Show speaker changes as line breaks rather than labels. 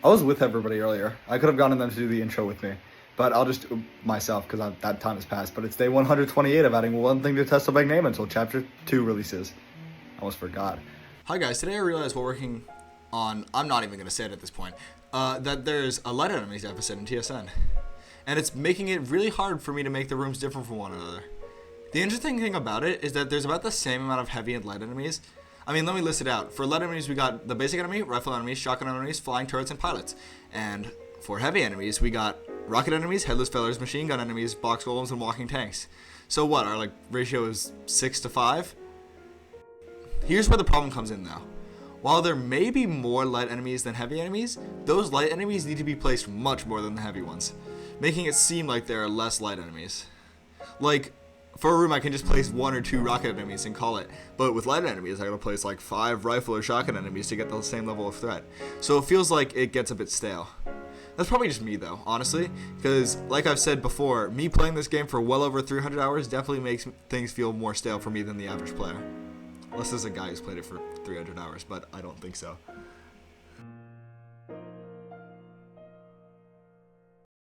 I was with everybody earlier. I could have gotten them to do the intro with me, but I'll just do it myself because that time has passed. But it's day 128 of adding one thing to Test Big Name until Chapter 2 releases. I almost forgot.
Hi guys, today I realized we're working on, I'm not even going to say it at this point, that there's a Light Enemies deficit in TSN. And it's making it really hard for me to make the rooms different from one another. The interesting thing about it is that there's about the same amount of heavy and light enemies. I mean, let me list it out. For light enemies, we got the basic enemy, rifle enemies, shotgun enemies, flying turrets, and pilots. And for heavy enemies, we got rocket enemies, headless fellers, machine gun enemies, box golems, and walking tanks. So what, our ratio is 6 to 5? Here's where the problem comes in though. While there may be more light enemies than heavy enemies, those light enemies need to be placed much more than the heavy ones, making it seem like there are less light enemies. Like, for a room I can just place 1 or 2 rocket enemies and call it, but with light enemies I gotta place like 5 rifle or shotgun enemies to get the same level of threat. So it feels like it gets a bit stale. That's probably just me though, honestly, because like I've said before, me playing this game for well over 300 hours definitely makes things feel more stale for me than the average player. Unless there's a guy who's played it for 300 hours, but I don't think so.